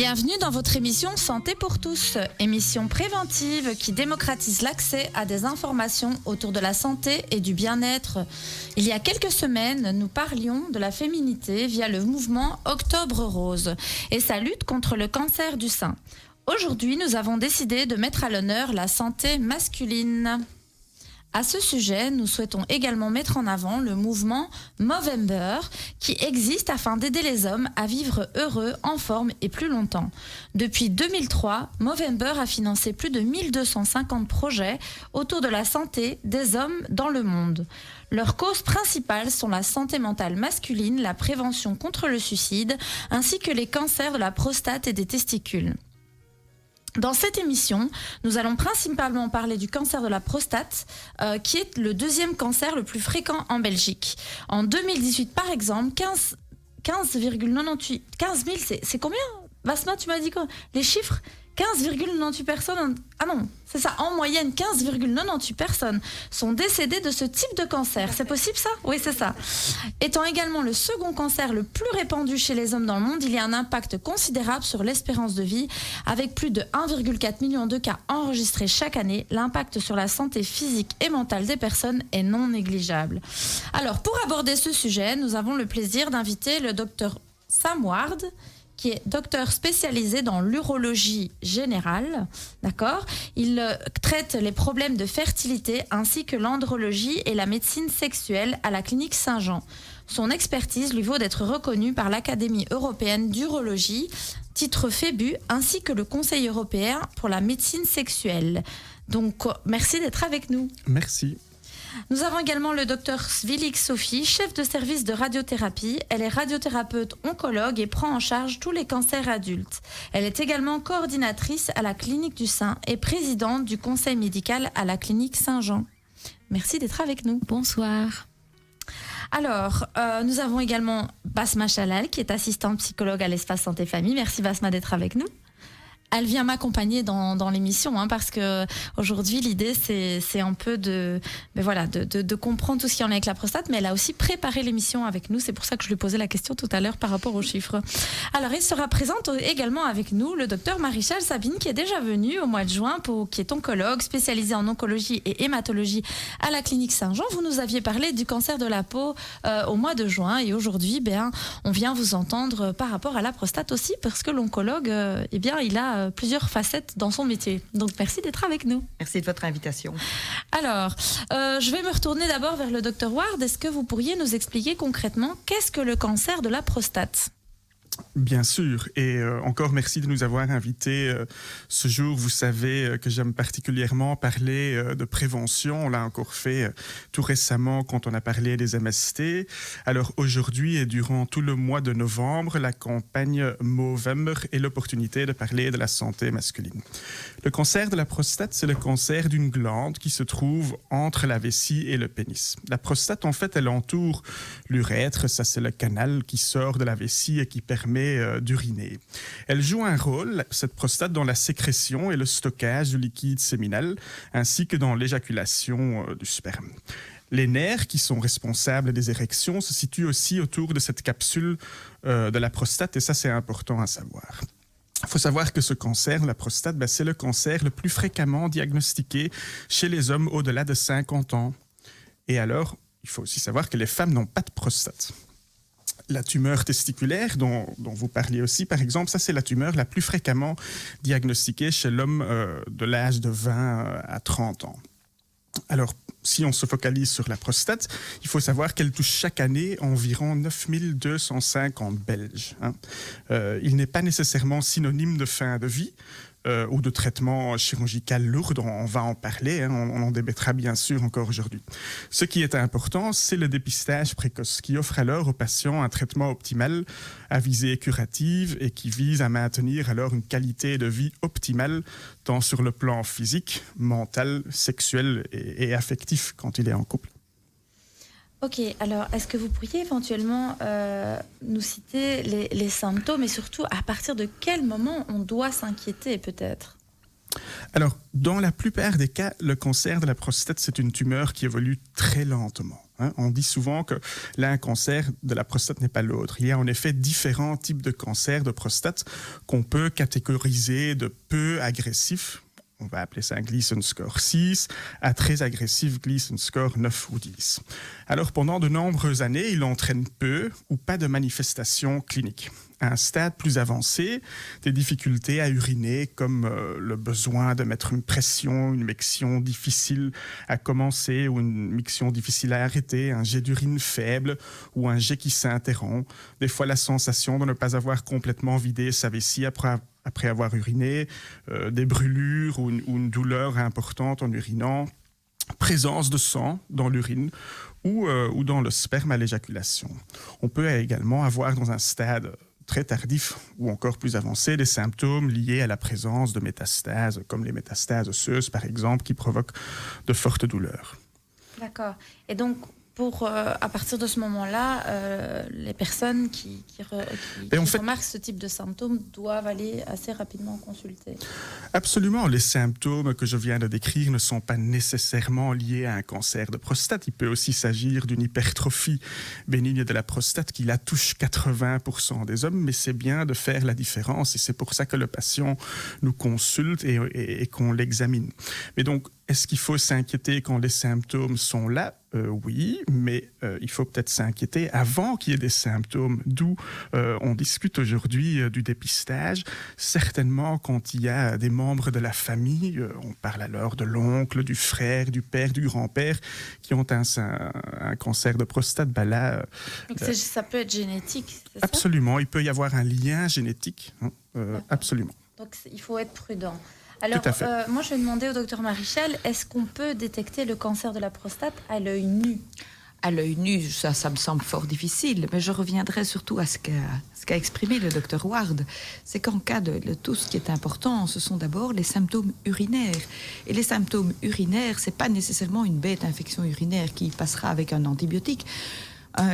Bienvenue dans votre émission Santé pour tous, émission préventive qui démocratise l'accès à des informations autour de la santé et du bien-être. Il y a quelques semaines, nous parlions de la féminité via le mouvement Octobre Rose et sa lutte contre le cancer du sein. Aujourd'hui, nous avons décidé de mettre à l'honneur la santé masculine. À ce sujet, nous souhaitons également mettre en avant le mouvement Movember qui existe afin d'aider les hommes à vivre heureux, en forme et plus longtemps. Depuis 2003, Movember a financé plus de 1250 projets autour de la santé des hommes dans le monde. Leurs causes principales sont la santé mentale masculine, la prévention contre le suicide, ainsi que les cancers de la prostate et des testicules. Dans cette émission, nous allons principalement parler du cancer de la prostate, qui est le deuxième cancer le plus fréquent en Belgique. En 2018, par exemple, 15,98... 15 000, c'est combien, Basma, tu m'as dit quoi? Les chiffres 15,98 personnes... Ah non, c'est ça, en moyenne, 15,98 personnes sont décédées de ce type de cancer. C'est possible ça? Oui, c'est ça. Étant également le second cancer le plus répandu chez les hommes dans le monde, il y a un impact considérable sur l'espérance de vie. Avec plus de 1,4 million de cas enregistrés chaque année, l'impact sur la santé physique et mentale des personnes est non négligeable. Alors, pour aborder ce sujet, nous avons le plaisir d'inviter le docteur Sam Ward, qui est docteur spécialisé dans l'urologie générale, d'accord. Il traite les problèmes de fertilité ainsi que l'andrologie et la médecine sexuelle à la clinique Saint-Jean. Son expertise lui vaut d'être reconnue par l'Académie européenne d'urologie, titre FEBU, ainsi que le Conseil européen pour la médecine sexuelle. Donc, merci d'être avec nous. Merci. Nous avons également le docteur Svilik Sophie, chef de service de radiothérapie. Elle est radiothérapeute oncologue et prend en charge tous les cancers adultes. Elle est également coordinatrice à la clinique du sein et présidente du conseil médical à la clinique Saint-Jean. Merci d'être avec nous. Bonsoir. Alors, nous avons également Basma Chalal, qui est assistante psychologue à l'espace santé famille. Merci Basma d'être avec nous. Elle vient m'accompagner dans l'émission, parce que aujourd'hui l'idée c'est un peu de comprendre tout ce qui en est avec la prostate, mais elle a aussi préparé l'émission avec nous. C'est pour ça que je lui posais la question tout à l'heure par rapport aux chiffres. Alors il sera présente également avec nous le docteur Maréchal Sabine, qui est déjà venu au mois de juin, qui est oncologue spécialisé en oncologie et hématologie à la clinique Saint-Jean. Vous nous aviez parlé du cancer de la peau au mois de juin, et aujourd'hui on vient vous entendre par rapport à la prostate aussi, parce que l'oncologue il a plusieurs facettes dans son métier. Donc merci d'être avec nous. Merci de votre invitation. Alors, je vais me retourner d'abord vers le docteur Ward. Est-ce que vous pourriez nous expliquer concrètement qu'est-ce que le cancer de la prostate ? Bien sûr, et encore merci de nous avoir invités ce jour. Vous savez que j'aime particulièrement parler de prévention. On l'a encore fait tout récemment quand on a parlé des MST. Alors aujourd'hui et durant tout le mois de novembre, la campagne Movember est l'opportunité de parler de la santé masculine. Le cancer de la prostate, c'est le cancer d'une glande qui se trouve entre la vessie et le pénis. La prostate, en fait, elle entoure l'urètre. Ça, c'est le canal qui sort de la vessie et qui permet d'uriner. Elle joue un rôle, cette prostate, dans la sécrétion et le stockage du liquide séminal, ainsi que dans l'éjaculation du sperme. Les nerfs qui sont responsables des érections se situent aussi autour de cette capsule de la prostate, et ça, c'est important à savoir. Il faut savoir que ce cancer, la prostate, c'est le cancer le plus fréquemment diagnostiqué chez les hommes au-delà de 50 ans. Et alors, il faut aussi savoir que les femmes n'ont pas de prostate. La tumeur testiculaire, dont vous parliez aussi, par exemple, ça c'est la tumeur la plus fréquemment diagnostiquée chez l'homme de l'âge de 20 à 30 ans. Alors, si on se focalise sur la prostate, il faut savoir qu'elle touche chaque année environ 9250 Belges. Il n'est pas nécessairement synonyme de fin de vie, ou de traitement chirurgical lourd, on va en parler, on en débattra bien sûr encore aujourd'hui. Ce qui est important, c'est le dépistage précoce, qui offre alors aux patients un traitement optimal à visée curative et qui vise à maintenir alors une qualité de vie optimale, tant sur le plan physique, mental, sexuel et affectif quand il est en couple. Ok, alors est-ce que vous pourriez éventuellement nous citer les symptômes et surtout à partir de quel moment on doit s'inquiéter peut-être ? Alors, dans la plupart des cas, le cancer de la prostate, c'est une tumeur qui évolue très lentement. On dit souvent que l'un cancer de la prostate n'est pas l'autre. Il y a en effet différents types de cancers de prostate qu'on peut catégoriser de peu agressifs. On va appeler ça un Gleason score 6, à très agressif Gleason score 9 ou 10. Alors pendant de nombreuses années, il entraîne peu ou pas de manifestations cliniques. À un stade plus avancé, des difficultés à uriner comme le besoin de mettre une pression, une miction difficile à commencer ou une miction difficile à arrêter, un jet d'urine faible ou un jet qui s'interrompt. Des fois la sensation de ne pas avoir complètement vidé sa vessie après avoir uriné, des brûlures ou une douleur importante en urinant, présence de sang dans l'urine ou dans le sperme à l'éjaculation. On peut également avoir dans un stade très tardif ou encore plus avancé des symptômes liés à la présence de métastases, comme les métastases osseuses par exemple, qui provoquent de fortes douleurs. D'accord. Et donc, à partir de ce moment-là, les personnes qui remarquent ce type de symptômes doivent aller assez rapidement consulter. Absolument. Les symptômes que je viens de décrire ne sont pas nécessairement liés à un cancer de prostate. Il peut aussi s'agir d'une hypertrophie bénigne de la prostate qui la touche 80% des hommes, mais c'est bien de faire la différence et c'est pour ça que le patient nous consulte et qu'on l'examine. Mais donc, est-ce qu'il faut s'inquiéter quand les symptômes sont là ? Oui, mais il faut peut-être s'inquiéter avant qu'il y ait des symptômes, d'où on discute aujourd'hui du dépistage. Certainement, quand il y a des membres de la famille, on parle alors de l'oncle, du frère, du père, du grand-père, qui ont un cancer de prostate, là... Donc ça peut être génétique, c'est ça ? Absolument, il peut y avoir un lien génétique, absolument. Donc il faut être prudent. Alors, moi, je vais demander au docteur Marichal, est-ce qu'on peut détecter le cancer de la prostate à l'œil nu ? À l'œil nu, ça me semble fort difficile, mais je reviendrai surtout à ce qu'a exprimé le docteur Ward. C'est qu'en cas de tout ce qui est important, ce sont d'abord les symptômes urinaires. Et les symptômes urinaires, c'est pas nécessairement une bête infection urinaire qui passera avec un antibiotique.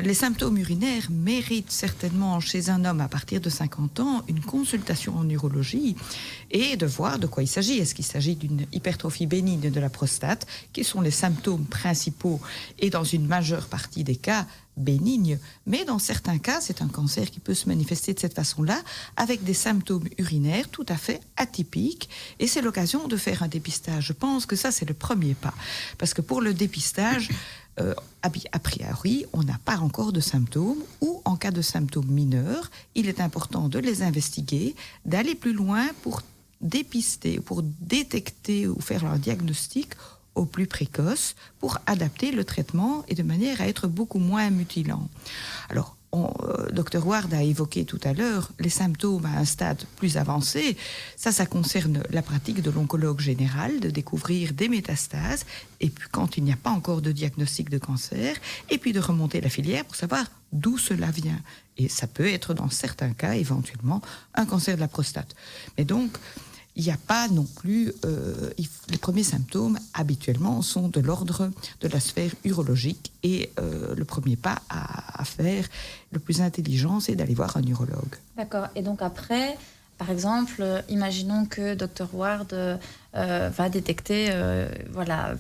Les symptômes urinaires méritent certainement chez un homme à partir de 50 ans une consultation en urologie et de voir de quoi il s'agit. Est-ce qu'il s'agit d'une hypertrophie bénigne de la prostate, qui sont les symptômes principaux et dans une majeure partie des cas bénigne, mais dans certains cas, c'est un cancer qui peut se manifester de cette façon-là, avec des symptômes urinaires tout à fait atypiques, et c'est l'occasion de faire un dépistage. Je pense que ça, c'est le premier pas, parce que pour le dépistage, a priori, on n'a pas encore de symptômes, ou en cas de symptômes mineurs, il est important de les investiguer, d'aller plus loin pour dépister, pour détecter ou faire leur diagnostic au plus précoce, pour adapter le traitement et de manière à être beaucoup moins mutilant. Alors, Dr Ward a évoqué tout à l'heure les symptômes à un stade plus avancé. Ça concerne la pratique de l'oncologue général, de découvrir des métastases, et puis quand il n'y a pas encore de diagnostic de cancer, et puis de remonter la filière pour savoir d'où cela vient. Et ça peut être, dans certains cas, éventuellement, un cancer de la prostate. Mais donc, il n'y a pas non plus... les premiers symptômes, habituellement, sont de l'ordre de la sphère urologique. Et le premier pas à faire, le plus intelligent, c'est d'aller voir un urologue. D'accord. Et donc après, par exemple, imaginons que Dr Ward va détecter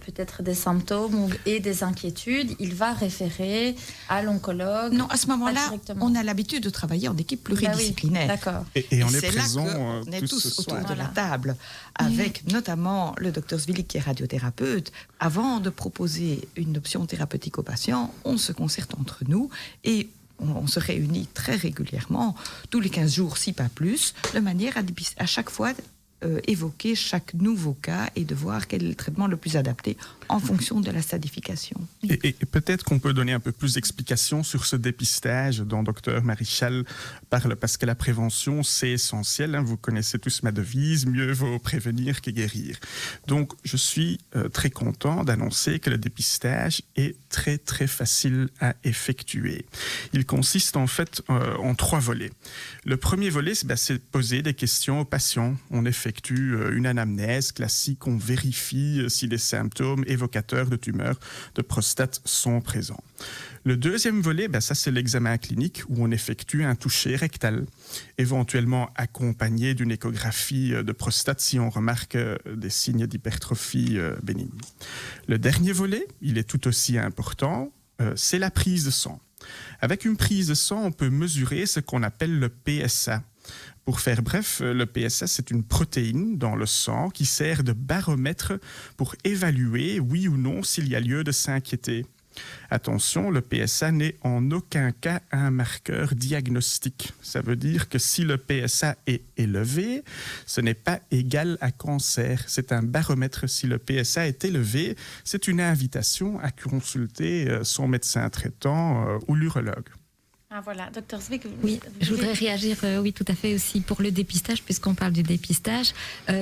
peut-être des symptômes et des inquiétudes. Il va référer à l'oncologue. Non, à ce moment-là, on a l'habitude de travailler en équipe pluridisciplinaire. Oui, d'accord. Et on est présent. On est tous autour de la table, avec notamment le docteur Zwilik qui est radiothérapeute. Avant de proposer une option thérapeutique aux patients, on se concerte entre nous et on se réunit très régulièrement, tous les 15 jours, si pas plus, de manière à chaque fois évoquer chaque nouveau cas et de voir quel est le traitement le plus adapté en fonction de la stadification. Et peut-être qu'on peut donner un peu plus d'explications sur ce dépistage dont Dr Marichal parle, parce que la prévention, c'est essentiel. Vous connaissez tous ma devise, mieux vaut prévenir que guérir. Donc, je suis très content d'annoncer que le dépistage est très, très facile à effectuer. Il consiste en fait en 3 volets. Le premier volet, c'est poser des questions aux patients. On est effectue une anamnèse classique, on vérifie si les symptômes évocateurs de tumeurs de prostate sont présents. Le deuxième volet, ça c'est l'examen clinique où on effectue un toucher rectal, éventuellement accompagné d'une échographie de prostate si on remarque des signes d'hypertrophie bénigne. Le dernier volet, il est tout aussi important, c'est la prise de sang. Avec une prise de sang, on peut mesurer ce qu'on appelle le PSA. Pour faire bref, le PSA, c'est une protéine dans le sang qui sert de baromètre pour évaluer, oui ou non, s'il y a lieu de s'inquiéter. Attention, le PSA n'est en aucun cas un marqueur diagnostique. Ça veut dire que si le PSA est élevé, ce n'est pas égal à cancer. C'est un baromètre. Si le PSA est élevé, c'est une invitation à consulter son médecin traitant ou l'urologue. Ah voilà, Dr Zwick. Oui, je voudrais réagir, oui, tout à fait aussi pour le dépistage, puisqu'on parle du dépistage.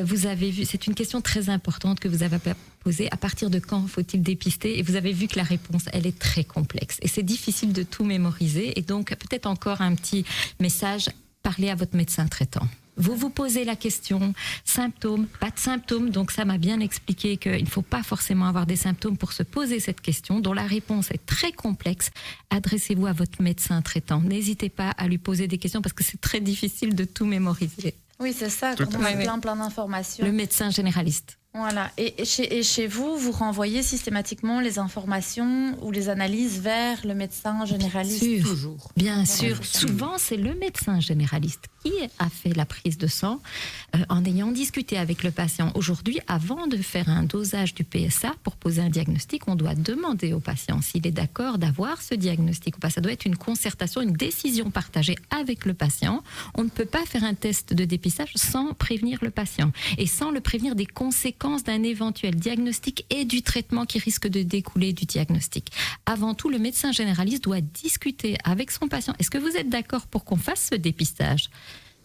Vous avez vu, c'est une question très importante que vous avez posée. À partir de quand faut-il dépister? Et vous avez vu que la réponse, elle est très complexe. Et c'est difficile de tout mémoriser. Et donc, peut-être encore un petit message, parlez à votre médecin traitant. Vous vous posez la question, symptômes, pas de symptômes, donc ça m'a bien expliqué qu'il ne faut pas forcément avoir des symptômes pour se poser cette question, dont la réponse est très complexe. Adressez-vous à votre médecin traitant. N'hésitez pas à lui poser des questions parce que c'est très difficile de tout mémoriser. Oui, c'est ça, quand on a plein d'informations. Le médecin généraliste. Voilà. Et chez vous, vous renvoyez systématiquement les informations ou les analyses vers le médecin généraliste? Bien sûr. Toujours. Bien sûr. Souvent, c'est le médecin généraliste qui a fait la prise de sang en ayant discuté avec le patient. Aujourd'hui, avant de faire un dosage du PSA pour poser un diagnostic, on doit demander au patient s'il est d'accord d'avoir ce diagnostic ou pas. Ça doit être une concertation, une décision partagée avec le patient. On ne peut pas faire un test de dépistage sans prévenir le patient et sans le prévenir des conséquences d'un éventuel diagnostic et du traitement qui risque de découler du diagnostic. Avant tout, le médecin généraliste doit discuter avec son patient. Est-ce que vous êtes d'accord pour qu'on fasse ce dépistage?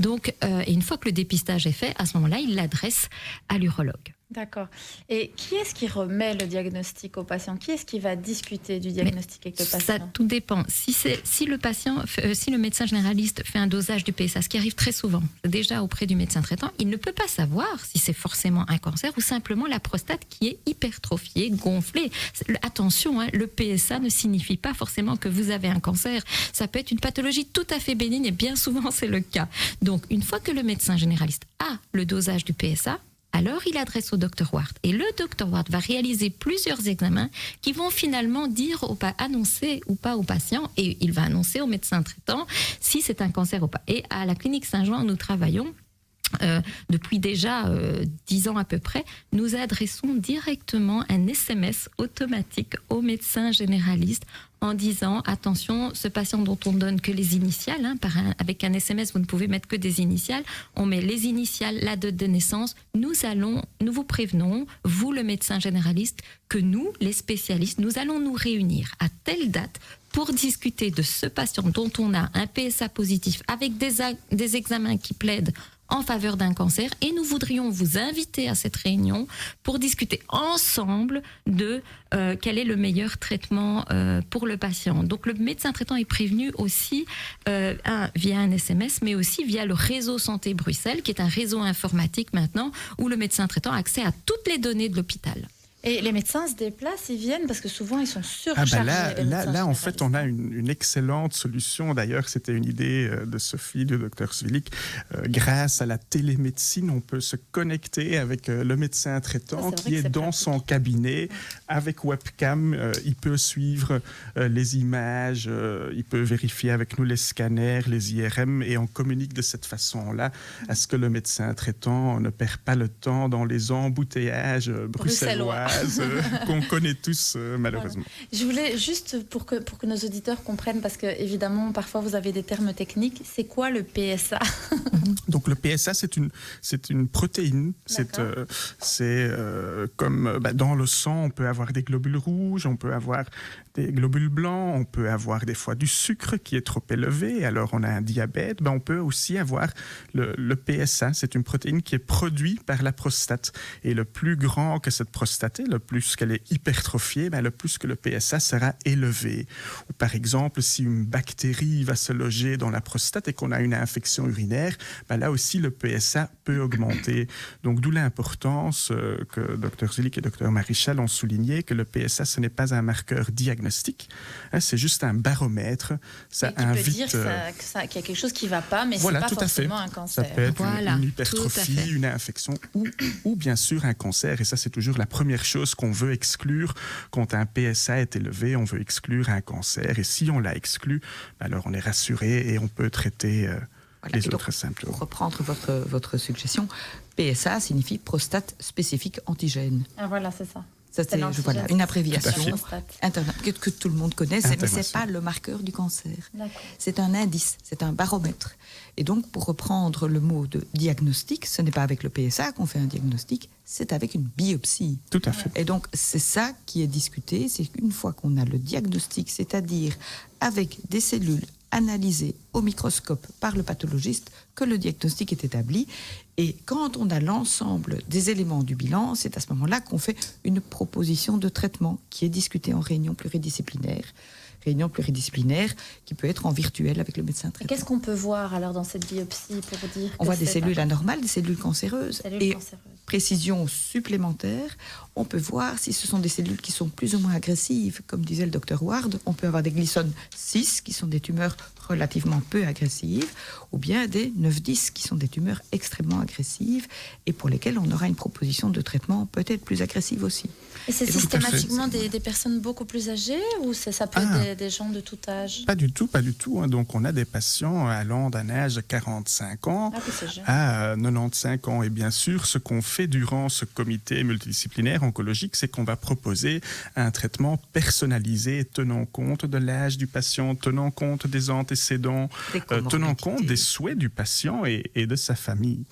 Donc, et une fois que le dépistage est fait, à ce moment-là, il l'adresse à l'urologue. D'accord. Et qui est-ce qui remet le diagnostic au patient? Qui est-ce qui va discuter du diagnostic avec le patient? Ça tout dépend. Si le médecin généraliste fait un dosage du PSA, ce qui arrive très souvent, déjà auprès du médecin traitant, il ne peut pas savoir si c'est forcément un cancer ou simplement la prostate qui est hypertrophiée, gonflée. Attention, le PSA ne signifie pas forcément que vous avez un cancer. Ça peut être une pathologie tout à fait bénigne et bien souvent c'est le cas. Donc, une fois que le médecin généraliste a le dosage du PSA, alors il adresse au Dr Ward. Et le Dr Ward va réaliser plusieurs examens qui vont finalement annoncer ou pas au patient, et il va annoncer au médecin traitant si c'est un cancer ou pas. Et à la clinique Saint-Jean, nous travaillons depuis déjà 10 ans à peu près, nous adressons directement un SMS automatique au médecin généraliste en disant attention, ce patient dont on donne que les initiales, avec un SMS vous ne pouvez mettre que des initiales, on met les initiales, la date de naissance, nous vous prévenons, vous le médecin généraliste, que nous, les spécialistes, nous allons nous réunir à telle date pour discuter de ce patient dont on a un PSA positif avec des examens qui plaident en faveur d'un cancer, et nous voudrions vous inviter à cette réunion pour discuter ensemble de quel est le meilleur traitement pour le patient. Donc le médecin traitant est prévenu aussi via un SMS, mais aussi via le réseau Santé Bruxelles, qui est un réseau informatique maintenant, où le médecin traitant a accès à toutes les données de l'hôpital. Et les médecins se déplacent, ils viennent parce que souvent ils sont surchargés. Là, en fait, on a une excellente solution. D'ailleurs, c'était une idée de Sophie, du Dr Zwick. Grâce à la télémédecine, on peut se connecter avec le médecin traitant qui est dans son cabinet avec webcam. Il peut suivre les images, il peut vérifier avec nous les scanners, les IRM, et on communique de cette façon-là à ce que le médecin traitant ne perd pas le temps dans les embouteillages bruxellois. Qu'on connaît tous malheureusement. Voilà. Je voulais juste pour que nos auditeurs comprennent, parce que évidemment parfois vous avez des termes techniques, c'est quoi le PSA? Donc le PSA c'est une protéine, c'est comme dans le sang on peut avoir des globules rouges, on peut avoir des globules blancs, on peut avoir des fois du sucre qui est trop élevé, alors on a un diabète, on peut aussi avoir le PSA, c'est une protéine qui est produite par la prostate, et le plus grand que cette prostate santé, le plus qu'elle est hypertrophiée, le plus que le PSA sera élevé. Ou par exemple, si une bactérie va se loger dans la prostate et qu'on a une infection urinaire, là aussi le PSA peut augmenter. Donc d'où l'importance que Dr Zulik et Dr Marichal ont souligné que le PSA, ce n'est pas un marqueur diagnostique, c'est juste un baromètre. Ça invite, peut dire qu'il y a quelque chose qui ne va pas, mais voilà, ce n'est pas forcément un cancer. Ça peut être une hypertrophie, une infection ou bien sûr un cancer. Et ça, c'est toujours la première chose qu'on veut exclure. Quand un PSA est élevé, on veut exclure un cancer. Et si on l'a exclu, alors on est rassuré et on peut traiter les autres symptômes. Pour reprendre votre suggestion, PSA signifie prostate spécifique antigène. Ah, voilà, c'est ça. Ça, c'est une abréviation que tout le monde connaît, mais ce n'est pas le marqueur du cancer. C'est un indice, c'est un baromètre. Et donc, pour reprendre le mot de diagnostic, ce n'est pas avec le PSA qu'on fait un diagnostic, c'est avec une biopsie. Tout à fait. Et donc, c'est ça qui est discuté, c'est qu'une fois qu'on a le diagnostic, c'est-à-dire avec des cellules analysées au microscope par le pathologiste, que le diagnostic est établi. Et quand on a l'ensemble des éléments du bilan, c'est à ce moment-là qu'on fait une proposition de traitement qui est discutée en réunion pluridisciplinaire qui peut être en virtuel avec le médecin traitant. Qu'est-ce qu'on peut voir alors dans cette biopsie pour dire on voit des cellules anormales, des cellules cancéreuses. Précision supplémentaire, on peut voir si ce sont des cellules qui sont plus ou moins agressives. Comme disait le Dr Ward, on peut avoir des glyphosone 6 qui sont des tumeurs relativement peu agressives, ou bien des 9-10 qui sont des tumeurs extrêmement agressives et pour lesquelles on aura une proposition de traitement peut-être plus agressive aussi. Et c'est systématiquement des personnes beaucoup plus âgées ou ça peut être des gens de tout âge? Pas du tout. Donc on a des patients allant d'un âge de 45 ans à 95 ans. Et bien sûr, ce qu'on fait durant ce comité multidisciplinaire oncologique, c'est qu'on va proposer un traitement personnalisé tenant compte de l'âge du patient, tenant compte des antécédents, tenant compte des souhaits du patient et de sa famille.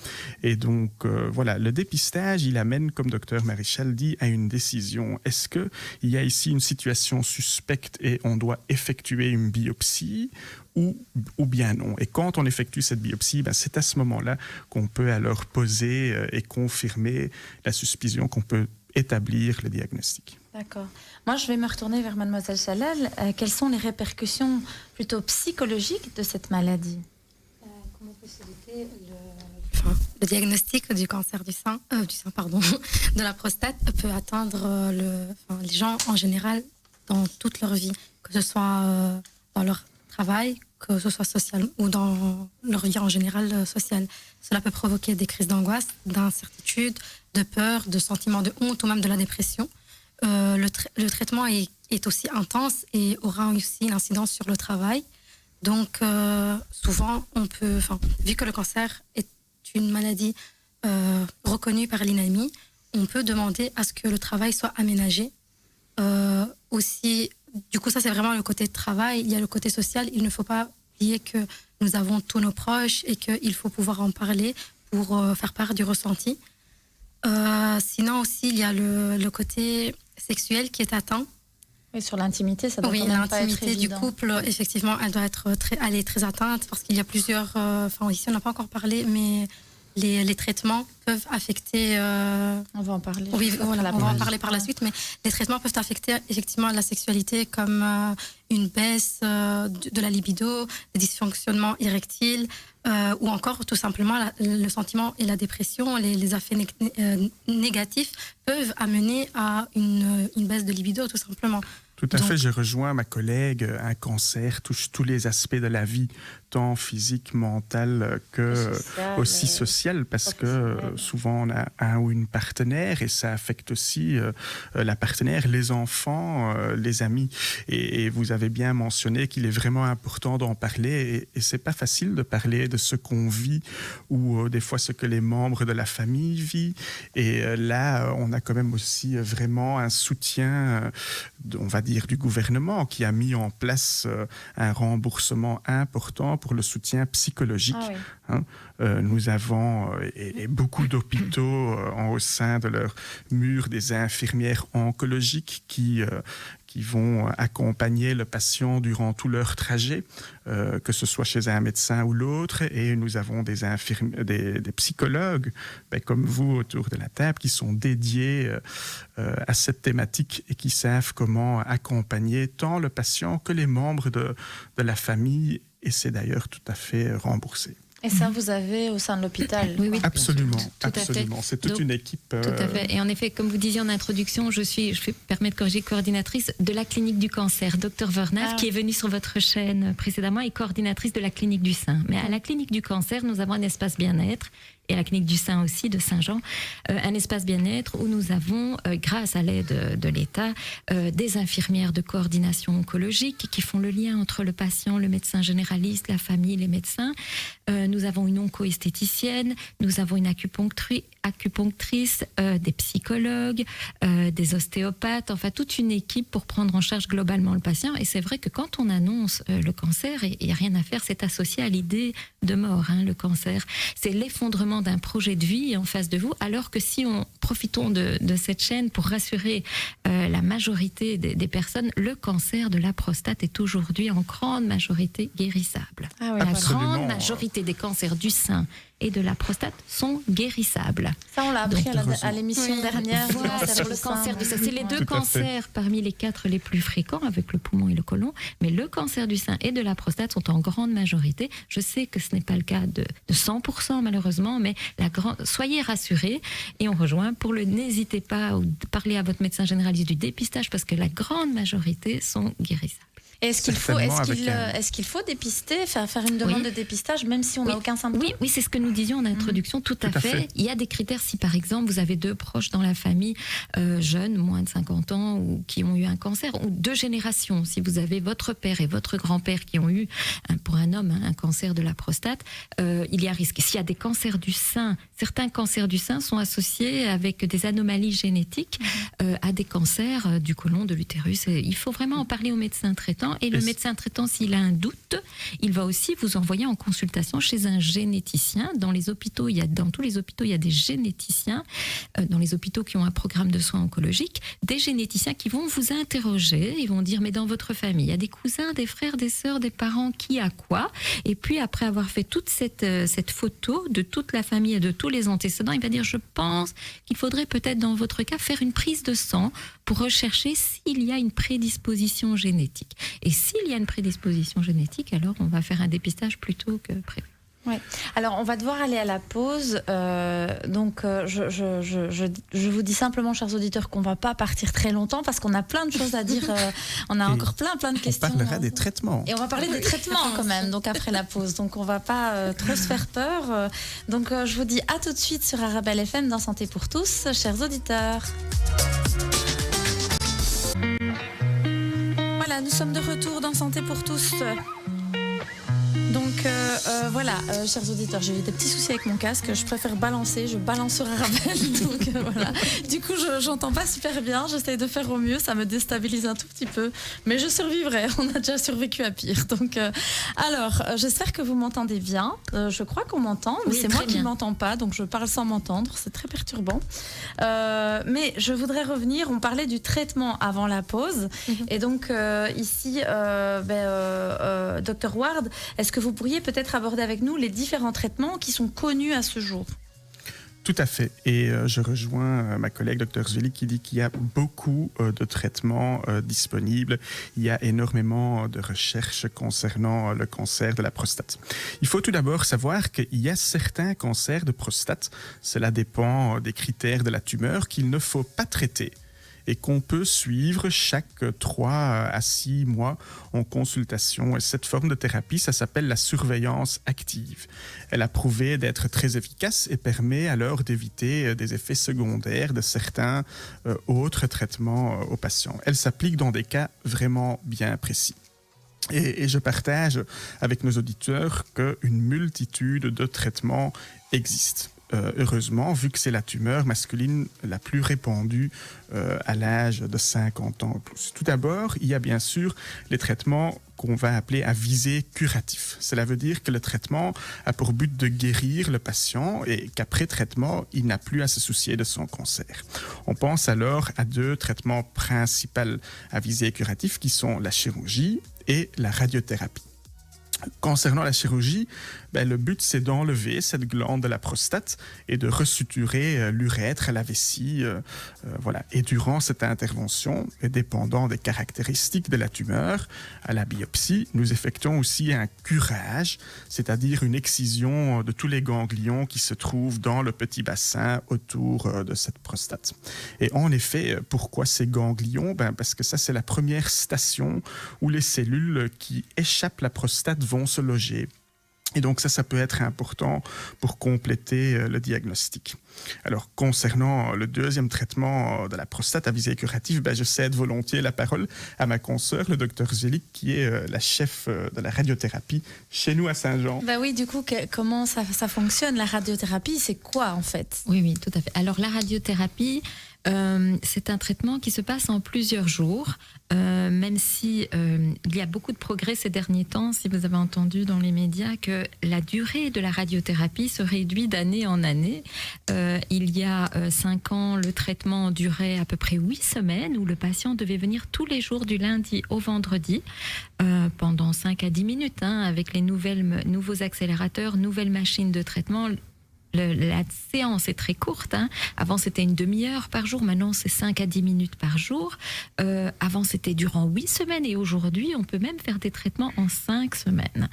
Et donc, voilà, le dépistage, il amène, comme Dr Marichal dit, à une décision. Est-ce qu'il y a ici une situation suspecte et on doit effectuer une biopsie ou bien non. Et quand on effectue cette biopsie, c'est à ce moment-là qu'on peut alors poser et confirmer la suspicion, qu'on peut établir le diagnostic. D'accord. Moi, je vais me retourner vers Mademoiselle Chalal. Quelles sont les répercussions plutôt psychologiques de cette maladie? Comment peut se détecter le diagnostic du cancer du sein, de la prostate peut atteindre les gens en général dans toute leur vie, que ce soit dans leur travail, que ce soit social ou dans leur vie en général sociale. Cela peut provoquer des crises d'angoisse, d'incertitude, de peur, de sentiments de honte ou même de la dépression. Le traitement est aussi intense et aura aussi une incidence sur le travail. Donc, souvent, vu que le cancer est une maladie reconnue par l'INAMI, on peut demander à ce que le travail soit aménagé. Aussi, du coup, ça, c'est vraiment le côté travail. Il y a le côté social. Il ne faut pas oublier que nous avons tous nos proches et qu'il faut pouvoir en parler pour faire part du ressenti. Sinon, aussi, il y a le côté sexuel qui est atteint. Et sur l'intimité, ça doit quand même pas être évident. L'intimité du couple, effectivement, elle doit être très atteinte parce qu'il y a plusieurs... ici, on n'a pas encore parlé, mais les traitements peuvent affecter... On va en parler. Oui, voilà, on va en parler par la suite, mais les traitements peuvent affecter effectivement la sexualité comme une baisse de la libido, des dysfonctionnements érectiles, ou encore tout simplement le sentiment et la dépression, les effets négatifs peuvent amener à une baisse de libido tout simplement. Tout à fait, j'ai rejoint ma collègue. Un cancer touche tous les aspects de la vie, tant physique, mental que aussi social, parce que souvent on a un ou une partenaire et ça affecte aussi la partenaire, les enfants, les amis. Et vous avez bien mentionné qu'il est vraiment important d'en parler et c'est pas facile de parler de ce qu'on vit ou des fois ce que les membres de la famille vivent. Et là, on a quand même aussi vraiment un soutien, on va dire, du gouvernement qui a mis en place un remboursement important pour le soutien psychologique. Nous avons et beaucoup d'hôpitaux au sein de leurs murs des infirmières oncologiques qui qui vont accompagner le patient durant tout leur trajet, que ce soit chez un médecin ou l'autre. Et nous avons des psychologues, comme vous autour de la table, qui sont dédiés à cette thématique et qui savent comment accompagner tant le patient que les membres de la famille. Et c'est d'ailleurs tout à fait remboursé. Et ça, vous avez au sein de l'hôpital? Oui, absolument. Tout à fait. C'est toute une équipe. Tout à fait. Et en effet, comme vous disiez en introduction, je permets de corriger, coordinatrice de la clinique du cancer. Dr Vernaef, qui est venue sur votre chaîne précédemment, est coordinatrice de la clinique du sein. Mais à la clinique du cancer, nous avons un espace bien-être, et à la clinique du sein aussi de Saint-Jean, un espace bien-être où nous avons, grâce à l'aide de l'État, des infirmières de coordination oncologique qui font le lien entre le patient, le médecin généraliste, la famille, les médecins. Nous avons une onco-esthéticienne, nous avons une acupunctrice, des psychologues, des ostéopathes, enfin toute une équipe pour prendre en charge globalement le patient. Et c'est vrai que quand on annonce le cancer, il n'y a rien à faire, c'est associé à l'idée de mort, le cancer. C'est l'effondrement d'un projet de vie en face de vous, alors que si profitons de cette chaîne pour rassurer la majorité des personnes, le cancer de la prostate est aujourd'hui en grande majorité guérissable. Ah oui, la absolument. grande majorité des cancers du sein et de la prostate sont guérissables. Ça, on l'a appris à l'émission dernière. Voilà, sur le cancer du sein. C'est les deux cancers parmi les 4 les plus fréquents, avec le poumon et le côlon. Mais le cancer du sein et de la prostate sont en grande majorité. Je sais que ce n'est pas le cas de 100% malheureusement, mais soyez rassurés. Et on rejoint. N'hésitez pas à parler à votre médecin généraliste du dépistage, parce que la grande majorité sont guérissables. Est-ce qu'il faut dépister, faire une demande de dépistage, même si on n'a aucun symptôme? Oui, c'est ce que nous disions en introduction, tout à fait. Il y a des critères. Si par exemple vous avez 2 proches dans la famille, jeunes, moins de 50 ans, ou qui ont eu un cancer, ou 2 générations, si vous avez votre père et votre grand-père qui ont eu, pour un homme, un cancer de la prostate, il y a risque. S'il y a des cancers du sein, certains cancers du sein sont associés avec des anomalies génétiques à des cancers du côlon, de l'utérus. Il faut vraiment en parler au médecin traitant. Et le médecin traitant, s'il a un doute, il va aussi vous envoyer en consultation chez un généticien. Dans tous les hôpitaux, il y a des généticiens, dans les hôpitaux qui ont un programme de soins oncologiques, des généticiens qui vont vous interroger, ils vont dire, mais dans votre famille, il y a des cousins, des frères, des sœurs, des parents, qui a quoi? Et puis, après avoir fait toute cette photo de toute la famille et de tous les antécédents, il va dire, je pense qu'il faudrait peut-être, dans votre cas, faire une prise de sang pour rechercher s'il y a une prédisposition génétique. Et s'il y a une prédisposition génétique, alors on va faire un dépistage plutôt que prévu. Ouais. Alors, on va devoir aller à la pause. Je vous dis simplement, chers auditeurs, qu'on ne va pas partir très longtemps parce qu'on a plein de choses à dire. On a encore plein de questions. On parlera des traitements. Et on va parler des traitements quand même, donc après la pause. Donc, on ne va pas trop se faire peur. Je vous dis à tout de suite sur Arabelle FM dans Santé pour tous, chers auditeurs. Voilà, nous sommes de retour dans Santé pour tous. Donc chers auditeurs, j'ai eu des petits soucis avec mon casque, je préfère balancer, je balance sur Arabelle, donc voilà. Du coup, j'entends pas super bien, j'essaie de faire au mieux, ça me déstabilise un tout petit peu, mais je survivrai, on a déjà survécu à pire. Donc, j'espère que vous m'entendez bien, je crois qu'on m'entend, mais c'est moi qui ne m'entends pas, donc je parle sans m'entendre, c'est très perturbant. Mais je voudrais revenir, on parlait du traitement avant la pause, et donc ici, Dr Ward, est-ce que vous pourriez peut-être aborder avec nous les différents traitements qui sont connus à ce jour? Tout à fait. Et je rejoins ma collègue Dr Zweli qui dit qu'il y a beaucoup de traitements disponibles. Il y a énormément de recherches concernant le cancer de la prostate. Il faut tout d'abord savoir qu'il y a certains cancers de prostate, cela dépend des critères de la tumeur, qu'il ne faut pas traiter et qu'on peut suivre chaque 3 à 6 mois en consultation. Et cette forme de thérapie, ça s'appelle la surveillance active. Elle a prouvé d'être très efficace et permet alors d'éviter des effets secondaires de certains autres traitements aux patients. Elle s'applique dans des cas vraiment bien précis. Et je partage avec nos auditeurs qu'une multitude de traitements existent. heureusement, vu que c'est la tumeur masculine la plus répandue à l'âge de 50 ans ou plus. Tout d'abord, il y a bien sûr les traitements qu'on va appeler à visée curatif. Cela veut dire que le traitement a pour but de guérir le patient et qu'après traitement, il n'a plus à se soucier de son cancer. On pense alors à 2 traitements principaux à visée curatif qui sont la chirurgie et la radiothérapie. Concernant la chirurgie, le but c'est d'enlever cette glande de la prostate et de resuturer l'urètre, la vessie. Voilà. Et durant cette intervention, et dépendant des caractéristiques de la tumeur, à la biopsie, nous effectuons aussi un curage, c'est-à-dire une excision de tous les ganglions qui se trouvent dans le petit bassin autour de cette prostate. Et en effet, pourquoi ces ganglions ? Parce que ça c'est la première station où les cellules qui échappent la prostate vont se loger. Et donc ça peut être important pour compléter le diagnostic. Alors, concernant le 2e traitement de la prostate à visée curative, je cède volontiers la parole à ma consoeur, le docteur Zelig, qui est la chef de la radiothérapie chez nous à Saint-Jean. Oui, du coup, comment ça fonctionne, la radiothérapie? C'est quoi, en fait? Oui, tout à fait. Alors, la radiothérapie, c'est un traitement qui se passe en plusieurs jours, même si il y a beaucoup de progrès ces derniers temps, si vous avez entendu dans les médias que la durée de la radiothérapie se réduit d'année en année. Il y a 5 ans, le traitement durait à peu près 8 semaines, où le patient devait venir tous les jours du lundi au vendredi, pendant 5 à 10 minutes, avec les nouveaux accélérateurs, nouvelles machines de traitement. La séance est très courte. Avant, c'était une demi-heure par jour. Maintenant, c'est 5 à 10 minutes par jour. Avant, c'était durant 8 semaines. Et aujourd'hui, on peut même faire des traitements en 5 semaines.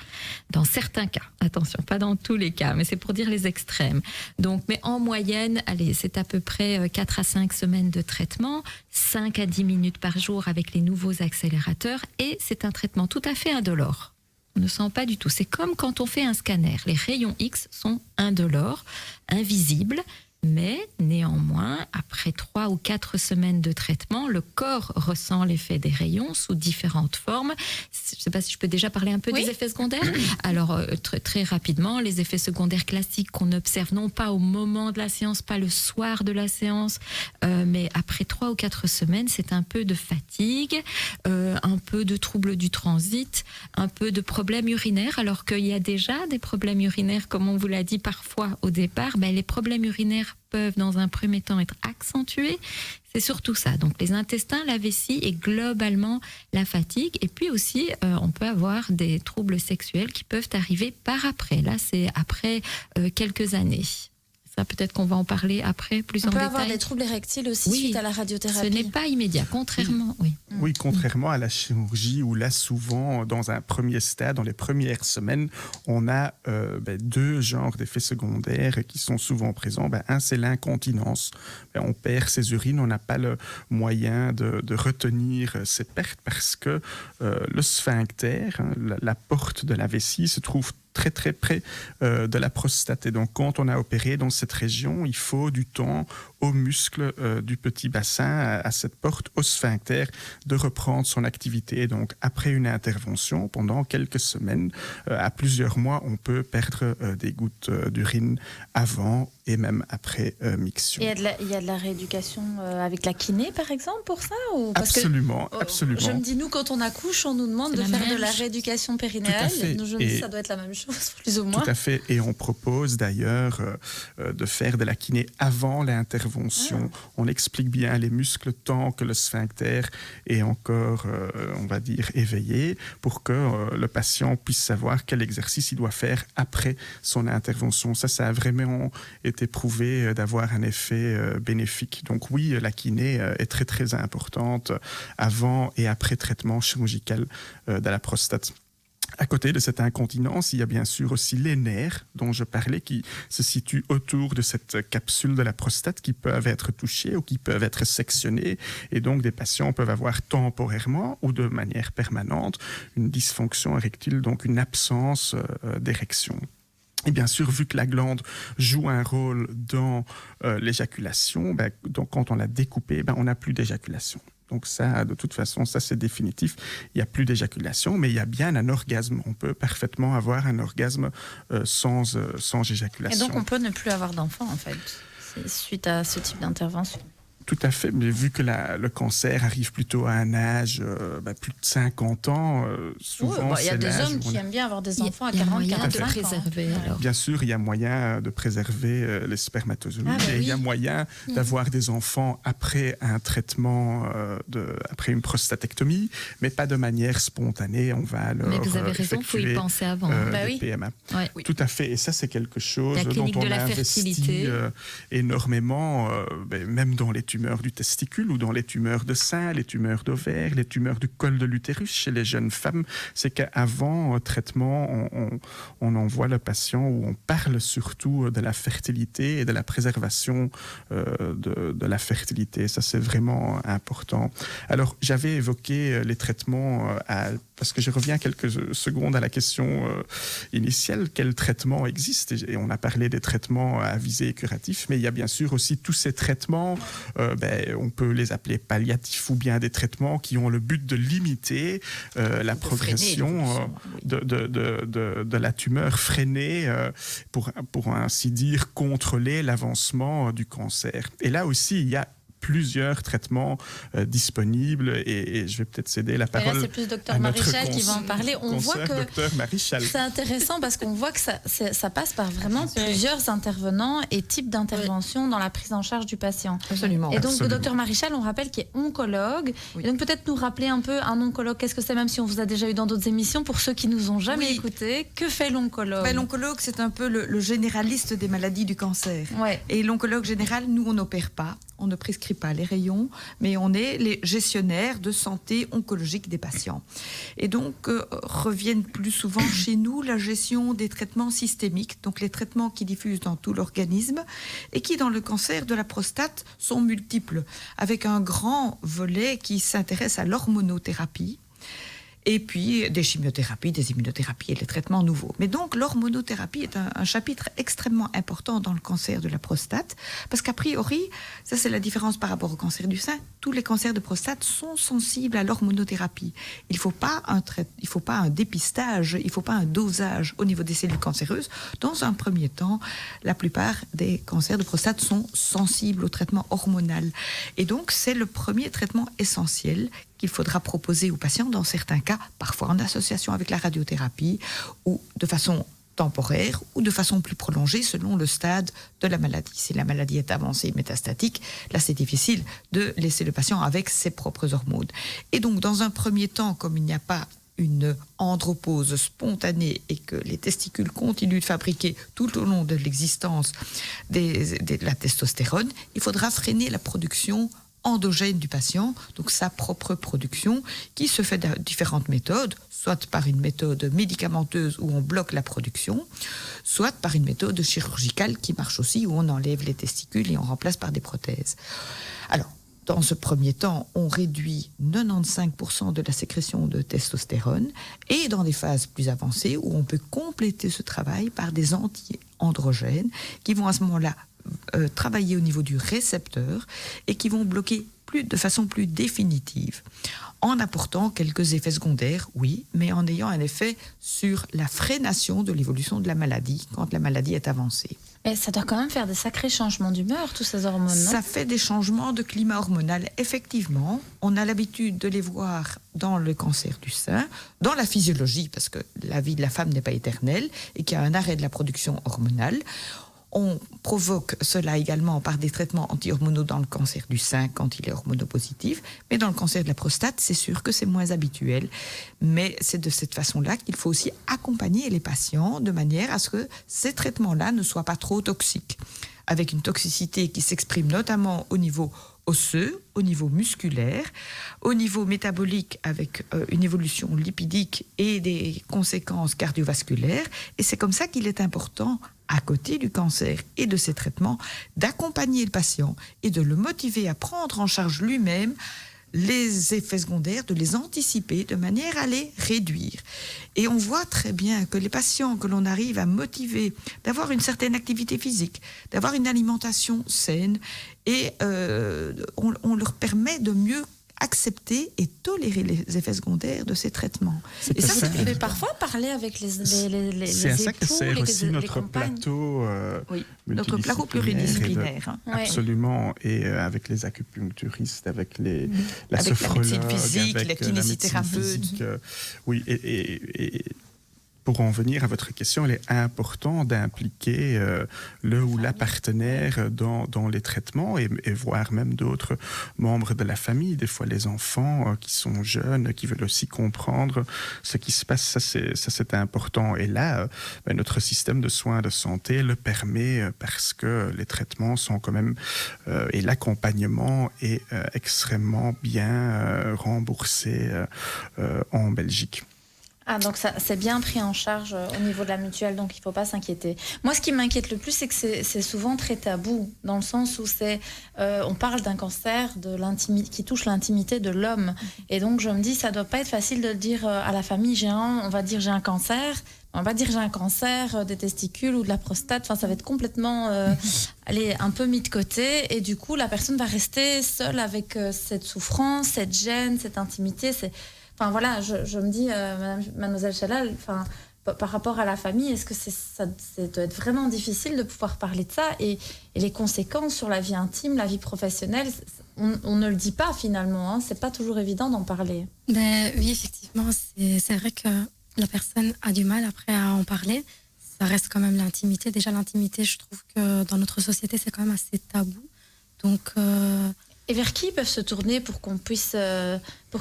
Dans certains cas. Attention, pas dans tous les cas, mais c'est pour dire les extrêmes. Donc, mais en moyenne, c'est à peu près 4 à 5 semaines de traitement, 5 à 10 minutes par jour avec les nouveaux accélérateurs. Et c'est un traitement tout à fait indolore. On ne sent pas du tout. C'est comme quand on fait un scanner. Les rayons X sont indolores, invisibles, mais néanmoins, après 3 ou 4 semaines de traitement, le corps ressent l'effet des rayons sous différentes formes. Je ne sais pas si je peux déjà parler un peu des effets secondaires. Alors, très rapidement, les effets secondaires classiques qu'on observe, non pas au moment de la séance, pas le soir de la séance, mais après 3 ou 4 semaines, c'est un peu de fatigue, un peu de troubles du transit, un peu de problèmes urinaires, alors qu'il y a déjà des problèmes urinaires, comme on vous l'a dit parfois au départ. Les problèmes urinaires peuvent dans un premier temps être accentués. C'est surtout ça. Donc les intestins, la vessie et globalement la fatigue. Et puis aussi, on peut avoir des troubles sexuels qui peuvent arriver par après. Là, c'est après quelques années. Ça, peut-être qu'on va en parler après, plus en détail. On peut avoir des troubles érectiles aussi suite à la radiothérapie. Ce n'est pas immédiat, contrairement... Oui, contrairement à la chirurgie où là, souvent, dans un premier stade, dans les premières semaines, on a 2 genres d'effets secondaires qui sont souvent présents. Un, c'est l'incontinence. On perd ses urines, on n'a pas le moyen de retenir ses pertes parce que le sphincter, la porte de la vessie, se trouve très très près de la prostate. Et donc, quand on a opéré dans cette région, il faut du temps aux muscles du petit bassin, à cette porte, au sphincter, de reprendre son activité. Et donc, après une intervention, pendant quelques semaines, à plusieurs mois, on peut perdre des gouttes d'urine avant et même après miction. Et il y a de la rééducation avec la kiné, par exemple, pour ça ou absolument. Je me dis, nous, quand on accouche, on nous demande de faire de la rééducation périnéale. Donc, je me dis, ça doit être la même chose, plus ou moins. Tout à fait. Et on propose d'ailleurs de faire de la kiné avant l'intervention. On explique bien les muscles tant que le sphincter est encore, on va dire, éveillé pour que le patient puisse savoir quel exercice il doit faire après son intervention. Ça a vraiment été prouvé d'avoir un effet bénéfique. Donc oui, la kiné est très très importante avant et après traitement chirurgical de la prostate. À côté de cette incontinence, il y a bien sûr aussi les nerfs dont je parlais qui se situent autour de cette capsule de la prostate qui peuvent être touchés ou qui peuvent être sectionnés. Et donc, des patients peuvent avoir temporairement ou de manière permanente une dysfonction érectile, donc une absence d'érection. Et bien sûr, vu que la glande joue un rôle dans l'éjaculation, donc quand on l'a découpée, on n'a plus d'éjaculation. Donc ça, de toute façon, ça c'est définitif. Il n'y a plus d'éjaculation, mais il y a bien un orgasme. On peut parfaitement avoir un orgasme sans éjaculation. Et donc on peut ne plus avoir d'enfant en fait, suite à ce type d'intervention. Tout à fait, mais vu que le cancer arrive plutôt à un âge plus de 50 ans, souvent il y a des hommes qui aiment bien avoir des enfants à 40, 45 ans. Préserver, alors. Bien sûr, il y a moyen de préserver les spermatozoïdes et il y a moyen d'avoir des enfants après un traitement, après une prostatectomie, mais pas de manière spontanée. On va alors mais vous avez raison, il faut y penser avant. Le PMA. Ouais. Tout à fait, et ça c'est quelque chose dont on a investi énormément, même dans les tumeurs du testicule ou dans les tumeurs de sein, les tumeurs d'ovaire, les tumeurs du col de l'utérus chez les jeunes femmes. C'est qu'avant traitement, on envoie le patient où on parle surtout de la fertilité et de la préservation de la fertilité. Ça, c'est vraiment important. Alors, j'avais évoqué les traitements parce que je reviens quelques secondes à la question initiale. Quel traitement existe? Et on a parlé des traitements à visée curative, mais il y a bien sûr aussi tous ces traitements on peut les appeler palliatifs ou bien des traitements qui ont le but de limiter la progression de la tumeur, freiner, pour ainsi dire, contrôler l'avancement du cancer. Et là aussi, il y a plusieurs traitements disponibles et je vais peut-être céder la parole. Et là, c'est plus Dr Marichal qui va en parler. On voit que c'est intéressant parce qu'on voit que ça passe par vraiment plusieurs intervenants et types d'interventions dans la prise en charge du patient. Absolument. Et donc, Dr Marichal, on rappelle qu'il est oncologue. Oui. Et donc, peut-être nous rappeler un peu un oncologue, qu'est-ce que c'est, même si on vous a déjà eu dans d'autres émissions, pour ceux qui nous ont jamais écoutés. Que fait l'oncologue? L'oncologue, c'est un peu le généraliste des maladies du cancer. Ouais. Et l'oncologue général, nous, on n'opère pas. On ne prescrit pas les rayons, mais on est les gestionnaires de santé oncologique des patients. Et donc, reviennent plus souvent chez nous la gestion des traitements systémiques, donc les traitements qui diffusent dans tout l'organisme et qui, dans le cancer de la prostate, sont multiples, avec un grand volet qui s'intéresse à l'hormonothérapie, et puis des chimiothérapies, des immunothérapies et les traitements nouveaux. Mais donc l'hormonothérapie est un chapitre extrêmement important dans le cancer de la prostate, parce qu'a priori, ça c'est la différence par rapport au cancer du sein, tous les cancers de prostate sont sensibles à l'hormonothérapie. Il ne faut pas un dépistage, il ne faut pas un dosage au niveau des cellules cancéreuses. Dans un premier temps, la plupart des cancers de prostate sont sensibles au traitement hormonal. Et donc c'est le premier traitement essentiel qu'il faudra proposer aux patients dans certains cas, parfois en association avec la radiothérapie ou de façon temporaire ou de façon plus prolongée selon le stade de la maladie. Si la maladie est avancée métastatique, là c'est difficile de laisser le patient avec ses propres hormones. Et donc dans un premier temps, comme il n'y a pas une andropause spontanée et que les testicules continuent de fabriquer tout au long de l'existence de la testostérone, il faudra freiner la production endogène du patient, donc sa propre production, qui se fait de différentes méthodes, soit par une méthode médicamenteuse où on bloque la production, soit par une méthode chirurgicale qui marche aussi, où on enlève les testicules et on remplace par des prothèses. Alors, dans ce premier temps, on réduit 95% de la sécrétion de testostérone et dans des phases plus avancées où on peut compléter ce travail par des anti-androgènes qui vont à ce moment-là travailler au niveau du récepteur et qui vont bloquer de façon plus définitive, en apportant quelques effets secondaires, oui, mais en ayant un effet sur la freination de l'évolution de la maladie quand la maladie est avancée. Et ça doit quand même faire des sacrés changements d'humeur, tous ces hormones, non? Ça fait des changements de climat hormonal, effectivement. On a l'habitude de les voir dans le cancer du sein, dans la physiologie, parce que la vie de la femme n'est pas éternelle et qu'il y a un arrêt de la production hormonale. On provoque cela également par des traitements anti-hormonaux dans le cancer du sein quand il est hormonopositif. Mais dans le cancer de la prostate, c'est sûr que c'est moins habituel. Mais c'est de cette façon-là qu'il faut aussi accompagner les patients de manière à ce que ces traitements-là ne soient pas trop toxiques. Avec une toxicité qui s'exprime notamment au niveau osseux, au niveau musculaire, au niveau métabolique avec une évolution lipidique et des conséquences cardiovasculaires. Et c'est comme ça qu'il est important, à côté du cancer et de ces traitements, d'accompagner le patient et de le motiver à prendre en charge lui-même les effets secondaires, de les anticiper de manière à les réduire. Et on voit très bien que les patients que l'on arrive à motiver d'avoir une certaine activité physique, d'avoir une alimentation saine, et on leur permet de mieux accepter et tolérer les effets secondaires de ces traitements. C'est Et ça, ça. c'est Mais évident. parfois parler avec les C'est à ça que époux, sert aussi les notre compagnes. plateau Oui, notre plateau multidisciplinaire pluridisciplinaire. Ouais. Absolument, et avec les acupuncturistes, avec la Avec la sophrologue, médecine physique, avec les kinésithérapeutes. la médecine physique, oui, et pour en venir à votre question, il est important d'impliquer le ou la partenaire dans les traitements et voire même d'autres membres de la famille, des fois les enfants qui sont jeunes, qui veulent aussi comprendre ce qui se passe. Ça, c'est important. Et là, notre système de soins de santé le permet parce que les traitements sont quand même, et l'accompagnement est extrêmement bien remboursé en Belgique. Ah, donc ça, c'est bien pris en charge au niveau de la mutuelle, donc il ne faut pas s'inquiéter. Moi, ce qui m'inquiète le plus, c'est que c'est souvent très tabou, dans le sens où on parle d'un cancer qui touche l'intimité de l'homme. Et donc, je me dis, ça ne doit pas être facile de dire à la famille, on va dire j'ai un cancer, on va dire j'ai un cancer des testicules ou de la prostate, enfin, ça va être complètement un peu mis de côté. Et du coup, la personne va rester seule avec cette souffrance, cette gêne, cette intimité. Enfin voilà, je me dis, mademoiselle Chalal, par rapport à la famille, est-ce que ça doit être vraiment difficile de pouvoir parler de ça et les conséquences sur la vie intime, la vie professionnelle, on ne le dit pas finalement, hein, c'est pas toujours évident d'en parler. Oui, effectivement, c'est vrai que la personne a du mal après à en parler. Ça reste quand même l'intimité. Déjà, l'intimité, je trouve que dans notre société, c'est quand même assez tabou. Donc... Et vers qui ils peuvent se tourner pour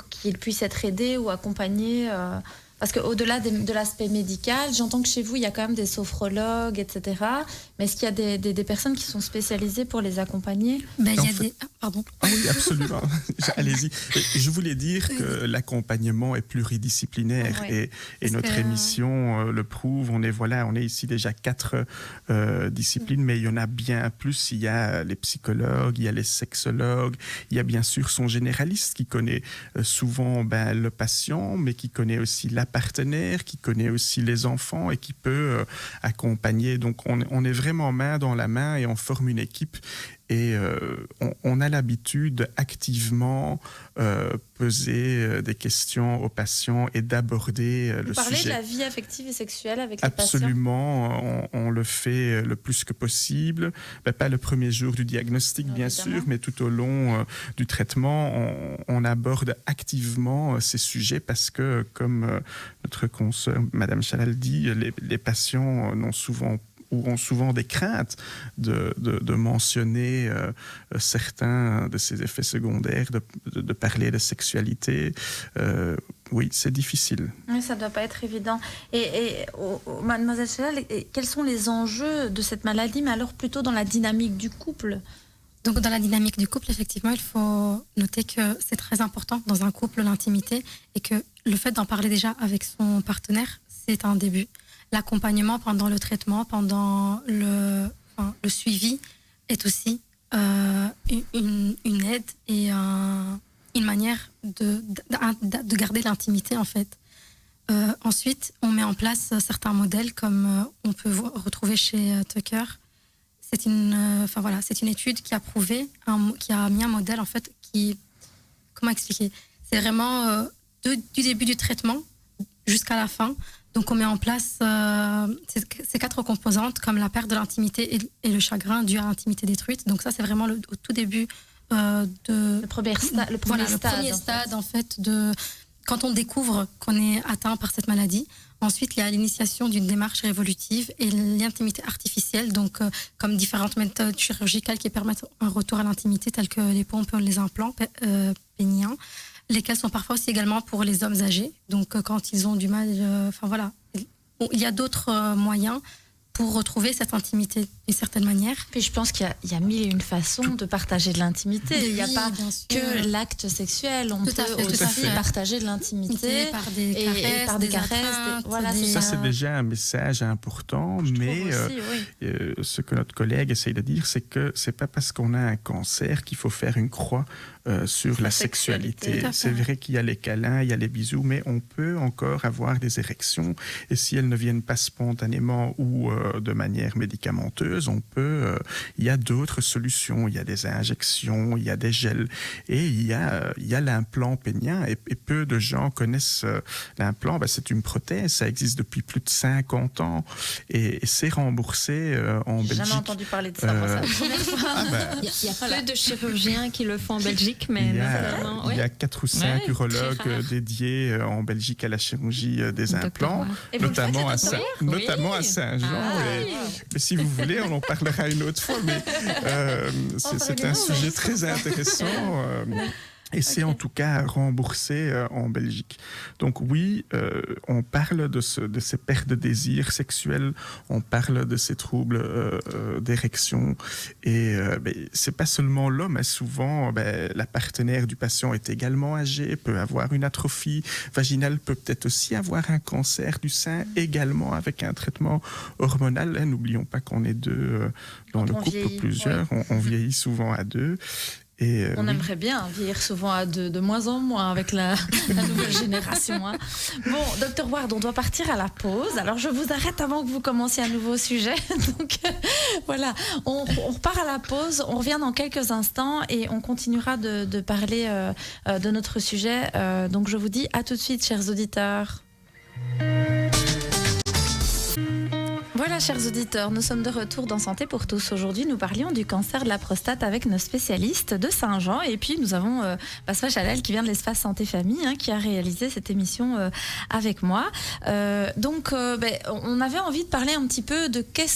qu'ils puissent être aidés ou accompagnés parce qu'au-delà de l'aspect médical, j'entends que chez vous, il y a quand même des sophrologues, etc. Mais est-ce qu'il y a des personnes qui sont spécialisées pour les accompagner ? il y a des... Pardon. Ah oui, absolument. Allez-y. Je voulais dire que l'accompagnement est pluridisciplinaire et notre émission le prouve. On est ici déjà 4 disciplines, mais il y en a bien plus. Il y a les psychologues, il y a les sexologues, il y a bien sûr son généraliste qui connaît souvent le patient, mais qui connaît aussi la partenaire, qui connaît aussi les enfants et qui peut accompagner. Donc on est vraiment main dans la main et on forme une équipe. Et on a l'habitude activement poser des questions aux patients et d'aborder le sujet. Vous parlez de la vie affective et sexuelle avec les patients ? Absolument, on le fait le plus que possible. Pas le premier jour du diagnostic, bien sûr, mais tout au long du traitement, on aborde activement ces sujets parce que, comme notre consoeur, Madame Chalal dit, les patients ont souvent des craintes de mentionner certains de ces effets secondaires, de parler de sexualité. Oui, c'est difficile. Oui, ça ne doit pas être évident. Et mademoiselle Chalal, quels sont les enjeux de cette maladie, mais alors plutôt dans la dynamique du couple ? Donc, dans la dynamique du couple, effectivement, il faut noter que c'est très important dans un couple, l'intimité, et que le fait d'en parler déjà avec son partenaire, c'est un début. L'accompagnement pendant le traitement, pendant le suivi est aussi une aide et une manière de garder l'intimité, en fait. Ensuite, on met en place certains modèles comme on peut retrouver chez Tucker. C'est une étude qui a prouvé, qui a mis un modèle, en fait, comment expliquer ? C'est vraiment du début du traitement jusqu'à la fin. Donc, on met en place ces 4 composantes comme la perte de l'intimité et le chagrin dû à l'intimité détruite. Donc, ça, c'est vraiment au tout début le premier stade, en fait, quand on découvre qu'on est atteint par cette maladie. Ensuite, il y a l'initiation d'une démarche révolutive et l'intimité artificielle, donc comme différentes méthodes chirurgicales qui permettent un retour à l'intimité, telles que les pompes ou les implants péniens, lesquels sont parfois aussi également pour les hommes âgés. Donc, quand ils ont du mal, il y a d'autres moyens pour retrouver cette intimité d'une certaine manière. Puis je pense qu'il y a 1001 façons de partager de l'intimité. Il n'y a pas que l'acte sexuel. On peut aussi partager de l'intimité par des caresses. Ça, c'est déjà un message important, mais ce que notre collègue essaye de dire, c'est que c'est pas parce qu'on a un cancer qu'il faut faire une croix sur la sexualité. C'est vrai qu'il y a les câlins, il y a les bisous, mais on peut encore avoir des érections. Et si elles ne viennent pas spontanément ou de manière médicamenteuse, il y a d'autres solutions. Il y a des injections, il y a des gels. Et il y a l'implant pénien. Et peu de gens connaissent l'implant. C'est une prothèse. Ça existe depuis plus de 50 ans. Et c'est remboursé en Belgique. J'ai jamais entendu parler de ça. Moi, c'est la première fois. Il y a peu de chirurgiens qui le font en Belgique, mais il y a 4 ou 5 urologues dédiés en Belgique à la chirurgie des implants, notamment à Saint-Jean. Mais si vous voulez, on en parlera une autre fois. Mais c'est un sujet très intéressant. Et c'est en tout cas remboursé en Belgique. Donc oui, on parle de ces pertes de désir sexuel, on parle de ces troubles d'érection. Et c'est pas seulement l'homme, hein. Souvent la partenaire du patient est également âgée, peut avoir une atrophie vaginale, peut peut-être aussi avoir un cancer du sein, également avec un traitement hormonal. Hein. N'oublions pas qu'on est deux dans le couple, vieillit, plusieurs, on vieillit souvent à deux. On aimerait bien vieillir souvent à deux, de moins en moins avec la nouvelle génération. Hein. Bon, Dr Ward, on doit partir à la pause. Alors, je vous arrête avant que vous commenciez un nouveau sujet. Donc, voilà, on repart à la pause. On revient dans quelques instants et on continuera de parler de notre sujet. Donc, je vous dis à tout de suite, chers auditeurs. Voilà, chers auditeurs, nous sommes de retour dans Santé pour tous. Aujourd'hui, nous parlions du cancer de la prostate avec nos spécialistes de Saint-Jean. Et puis, nous avons Basma Jalal qui vient de l'espace Santé Famille, qui a réalisé cette émission avec moi. On avait envie de parler un petit peu de quels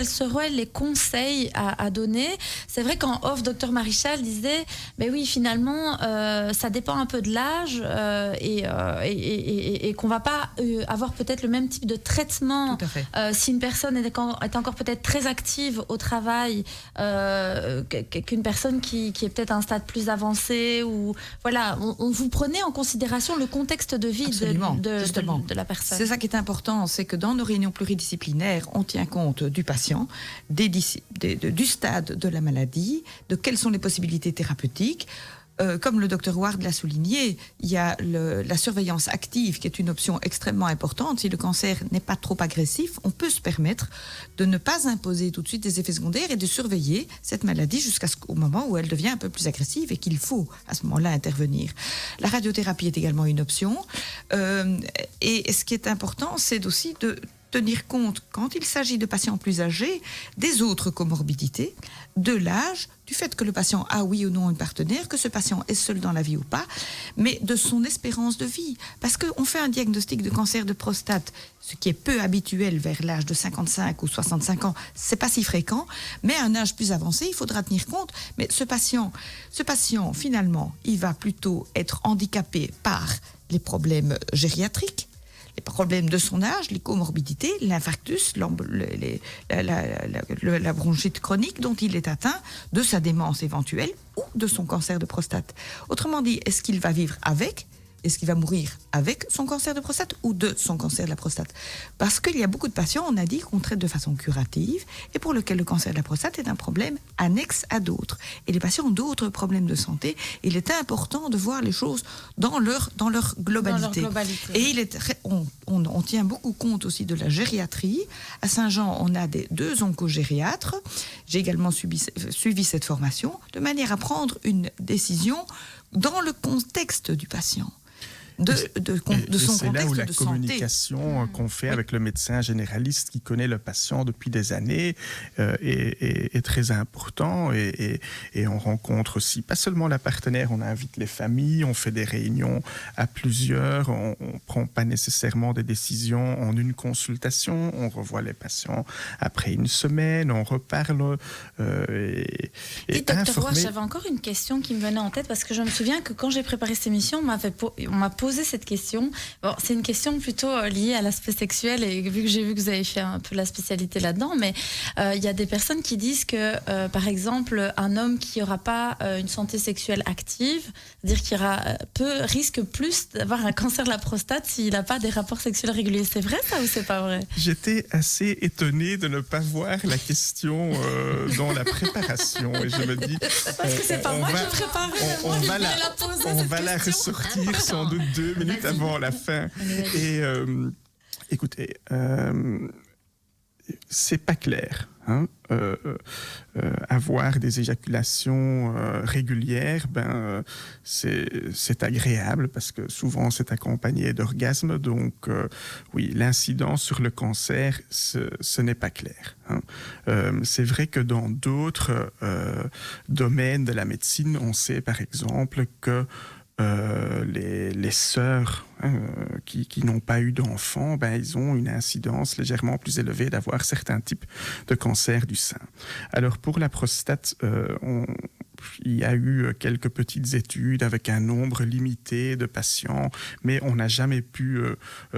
seraient les conseils à donner. C'est vrai qu'en off, Dr Marichal disait oui, finalement, ça dépend un peu de l'âge et qu'on ne va pas avoir peut-être le même type de traitement si une personne est encore peut-être très active au travail qu'une personne qui est peut-être à un stade plus avancé. Ou, voilà, on vous prenez en considération le contexte de vie de la personne. C'est ça qui est important, c'est que dans nos réunions pluridisciplinaires, on tient compte du patient, du stade de la maladie, de quelles sont les possibilités thérapeutiques. Comme le Dr Ward l'a souligné, il y a la surveillance active qui est une option extrêmement importante. Si le cancer n'est pas trop agressif, on peut se permettre de ne pas imposer tout de suite des effets secondaires et de surveiller cette maladie jusqu'au moment où elle devient un peu plus agressive et qu'il faut à ce moment-là intervenir. La radiothérapie est également une option. Et ce qui est important, c'est aussi de tenir compte, quand il s'agit de patients plus âgés, des autres comorbidités, de l'âge, du fait que le patient a oui ou non une partenaire, que ce patient est seul dans la vie ou pas, mais de son espérance de vie. Parce qu'on fait un diagnostic de cancer de prostate, ce qui est peu habituel vers l'âge de 55 ou 65 ans, c'est pas si fréquent, mais à un âge plus avancé, il faudra tenir compte. Mais ce patient, finalement, il va plutôt être handicapé par les problèmes gériatriques, les problèmes de son âge, les comorbidités, l'infarctus, la bronchite chronique dont il est atteint, de sa démence éventuelle ou de son cancer de prostate. Autrement dit, est-ce qu'il va vivre avec ? Est-ce qu'il va mourir avec son cancer de prostate ou de son cancer de la prostate ? Parce qu'il y a beaucoup de patients, on a dit, qu'on traite de façon curative et pour lequel le cancer de la prostate est un problème annexe à d'autres. Et les patients ont d'autres problèmes de santé. Il est important de voir les choses dans leur globalité. Et on tient beaucoup compte aussi de la gériatrie. À Saint-Jean, on a 2 oncogériatres. J'ai également suivi cette formation de manière à prendre une décision dans le contexte du patient. De son c'est là où la contexte de communication santé. qu'on fait avec le médecin généraliste qui connaît le patient depuis des années est très important et on rencontre aussi pas seulement la partenaire, on invite les familles, on fait des réunions à plusieurs, on prend pas nécessairement des décisions en une consultation, on revoit les patients après une semaine, on reparle et Dr Roy, j'avais encore une question qui me venait en tête parce que je me souviens que quand j'ai préparé cette émission, on m'a posé poser cette question. Bon, c'est une question plutôt liée à l'aspect sexuel, et vu que j'ai vu que vous avez fait un peu la spécialité là-dedans, mais il y a des personnes qui disent que, par exemple, un homme qui n'aura pas une santé sexuelle active, c'est-à-dire qu'il risque plus d'avoir un cancer de la prostate s'il n'a pas des rapports sexuels réguliers. C'est vrai ça ou c'est pas vrai? J'étais assez étonné de ne pas voir la question dans la préparation et je me dis parce que c'est pas moi qui prépare. On va la ressortir sans doute 2 minutes avant la fin. Et écoutez, c'est pas clair. Hein, avoir des éjaculations régulières, c'est agréable parce que souvent c'est accompagné d'orgasmes. Donc oui, l'incidence sur le cancer, ce n'est pas clair. Hein. C'est vrai que dans d'autres domaines de la médecine, on sait par exemple que les sœurs qui n'ont pas eu d'enfants, ils ont une incidence légèrement plus élevée d'avoir certains types de cancers du sein. Alors pour la prostate, il y a eu quelques petites études avec un nombre limité de patients, mais on n'a jamais pu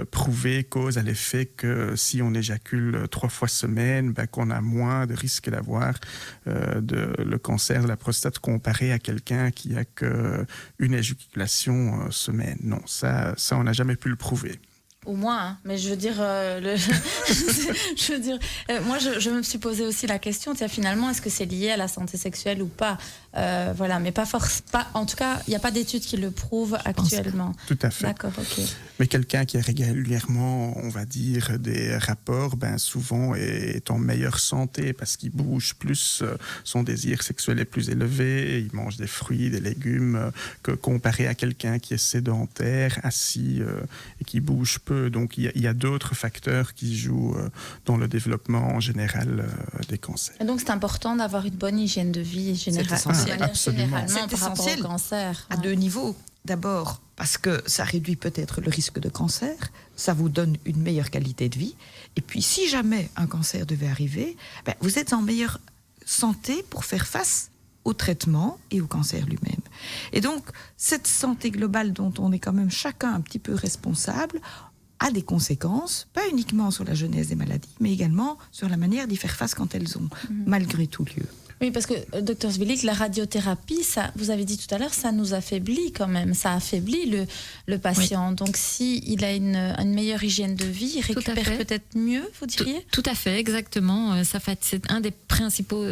prouver cause à l'effet que si on éjacule 3 fois semaine, qu'on a moins de risque d'avoir le cancer de la prostate comparé à quelqu'un qui a qu'une éjaculation semaine. Non, ça on n'a jamais pu le prouver. Au moins, hein. Mais je veux dire, moi je me suis posé aussi la question, finalement, est-ce que c'est lié à la santé sexuelle ou pas? Voilà, mais pas. En tout cas, il n'y a pas d'études qui le prouvent actuellement. Tout à fait. D'accord, ok. Mais quelqu'un qui a régulièrement, on va dire, des rapports, souvent est en meilleure santé parce qu'il bouge plus, son désir sexuel est plus élevé, il mange des fruits, des légumes, que comparé à quelqu'un qui est sédentaire, assis et qui bouge peu. Donc il y a d'autres facteurs qui jouent dans le développement en général des cancers. Et donc c'est important d'avoir une bonne hygiène de vie généralement C'est par rapport essentiel au cancer. à 2 niveaux. D'abord, parce que ça réduit peut-être le risque de cancer, ça vous donne une meilleure qualité de vie. Et puis, si jamais un cancer devait arriver, vous êtes en meilleure santé pour faire face au traitement et au cancer lui-même. Et donc, cette santé globale dont on est quand même chacun un petit peu responsable a des conséquences, pas uniquement sur la genèse des maladies, mais également sur la manière d'y faire face quand elles ont malgré tout lieu. Oui, parce que, Dr Svilik, la radiothérapie, ça, vous avez dit tout à l'heure, ça nous affaiblit quand même. Ça affaiblit le patient. Oui. Donc, s'il a une meilleure hygiène de vie, il récupère peut-être mieux, vous diriez ? Tout à fait, exactement. C'est un des principaux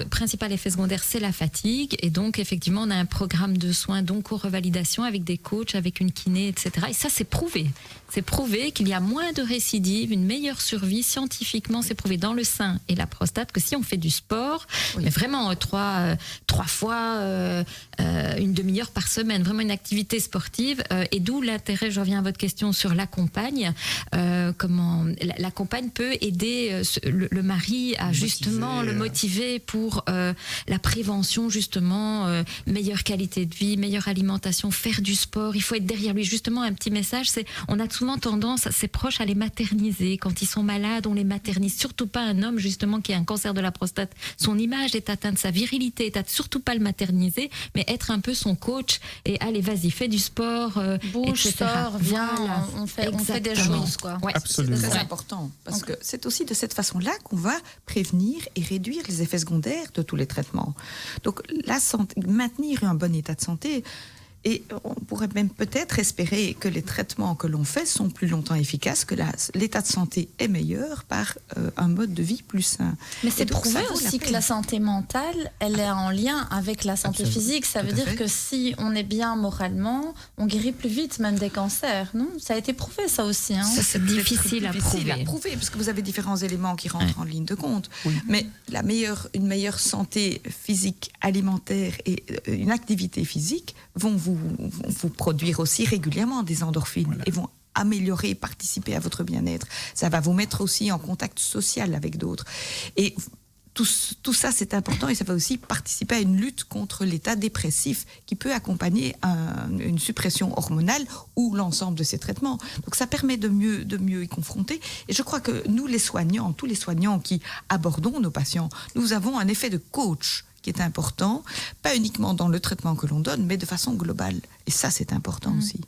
effets secondaires, c'est la fatigue. Et donc, effectivement, on a un programme de soins d'onco-revalidation avec des coachs, avec une kiné, etc. Et ça, c'est prouvé. C'est prouvé qu'il y a moins de récidives, une meilleure survie. Scientifiquement, c'est prouvé dans le sein et la prostate que si on fait du sport, mais vraiment 3 fois une demi-heure par semaine, vraiment une activité sportive. Et d'où l'intérêt, je reviens à votre question sur la compagne. Comment la compagne peut aider le mari à justement le motiver pour la prévention, justement, meilleure qualité de vie, meilleure alimentation, faire du sport. Il faut être derrière lui. Justement, un petit message, c'est on a souvent tendance, ses proches, à les materniser. Quand ils sont malades, on les maternise. Surtout pas un homme, justement, qui a un cancer de la prostate. Son image est atteinte, sa virilité est atteinte. Surtout pas le materniser, mais être un peu son coach et allez, vas-y, fais du sport, bouge, etc. sors, viens, voilà. on fait des choses, quoi. Ouais, absolument. C'est très important, parce que c'est aussi de cette façon-là qu'on va prévenir et réduire les effets secondaires de tous les traitements. Donc, la santé, maintenir un bon état de santé. Et on pourrait même peut-être espérer que les traitements que l'on fait sont plus longtemps efficaces, que l'état de santé est meilleur par un mode de vie plus sain. Mais c'est prouvé aussi que la santé mentale, elle est en lien avec la santé physique. Ça veut dire que si on est bien moralement, on guérit plus vite même des cancers, non ? Ça a été prouvé, ça aussi. Hein. Ça, c'est difficile à prouver. Parce que vous avez différents éléments qui rentrent en ligne de compte. Oui. Mais une meilleure santé physique, alimentaire et une activité physique vont vous produire aussi régulièrement des endorphines et vont améliorer, participer à votre bien-être. Ça va vous mettre aussi en contact social avec d'autres. Et tout ça, c'est important et ça va aussi participer à une lutte contre l'état dépressif qui peut accompagner une suppression hormonale ou l'ensemble de ces traitements. Donc ça permet de mieux y confronter. Et je crois que nous, les soignants, tous les soignants qui abordons nos patients, nous avons un effet de coach qui est important, pas uniquement dans le traitement que l'on donne, mais de façon globale. Et ça, c'est important aussi.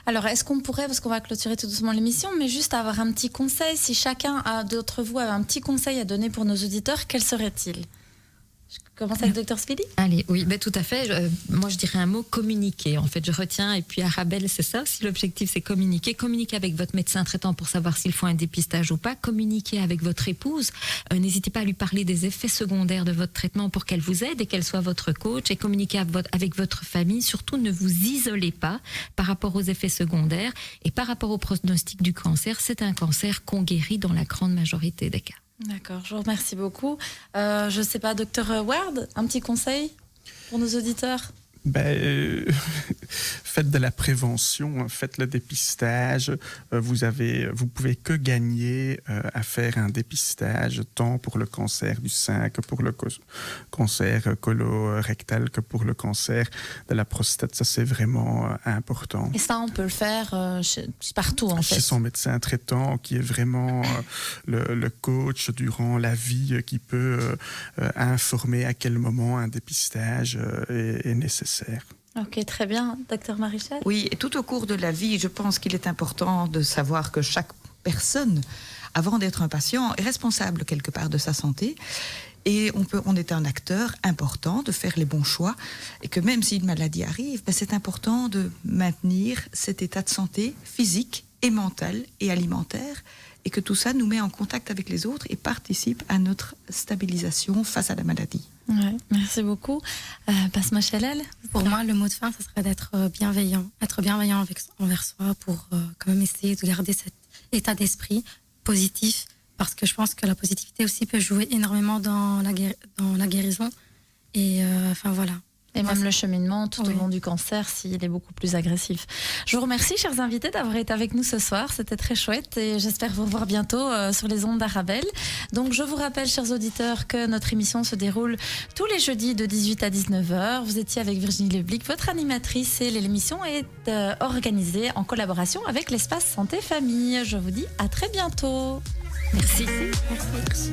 Alors, est-ce qu'on pourrait, parce qu'on va clôturer tout doucement l'émission, mais juste avoir un petit conseil, si chacun d'entre vous avait un petit conseil à donner pour nos auditeurs, quel serait-il ? Je commence avec Dr Spili. Allez, oui, ben tout à fait. Moi, je dirais un mot, communiquer. En fait, je retiens. Et puis, Arabelle, c'est ça aussi. L'objectif, c'est communiquer. Communiquer avec votre médecin traitant pour savoir s'il faut un dépistage ou pas. Communiquer avec votre épouse. N'hésitez pas à lui parler des effets secondaires de votre traitement pour qu'elle vous aide et qu'elle soit votre coach. Et communiquer avec votre famille. Surtout, ne vous isolez pas par rapport aux effets secondaires. Et par rapport au pronostic du cancer, c'est un cancer qu'on guérit dans la grande majorité des cas. D'accord, je vous remercie beaucoup. Je ne sais pas, Dr Ward, un petit conseil pour nos auditeurs ? Faites de la prévention, faites le dépistage. Vous pouvez que gagner à faire un dépistage, tant pour le cancer du sein que pour le cancer colorectal que pour le cancer de la prostate. Ça, c'est vraiment important. Et ça, on peut le faire partout, en fait. Chez son médecin traitant, qui est vraiment le coach durant la vie, qui peut informer à quel moment un dépistage est nécessaire. Ok, très bien. Docteur Marichal ? Oui, et tout au cours de la vie, je pense qu'il est important de savoir que chaque personne, avant d'être un patient, est responsable quelque part de sa santé. Et on est un acteur important de faire les bons choix. Et que même si une maladie arrive, c'est important de maintenir cet état de santé physique et mental et alimentaire. Et que tout ça nous met en contact avec les autres et participe à notre stabilisation face à la maladie. Ouais, merci beaucoup. Basma Chalal ? Pour moi, le mot de fin, ce serait d'être bienveillant. Être bienveillant envers soi pour quand même essayer de garder cet état d'esprit positif. Parce que je pense que la positivité aussi peut jouer énormément dans la guérison. Et voilà. Et même le cheminement tout au long du cancer, s'il est beaucoup plus agressif. Je vous remercie, chers invités, d'avoir été avec nous ce soir. C'était très chouette et j'espère vous revoir bientôt sur les ondes d'Arabelle. Donc, je vous rappelle, chers auditeurs, que notre émission se déroule tous les jeudis de 18 à 19h. Vous étiez avec Virginie Leblic, votre animatrice, et l'émission est organisée en collaboration avec l'Espace Santé Famille. Je vous dis à très bientôt. Merci. Merci.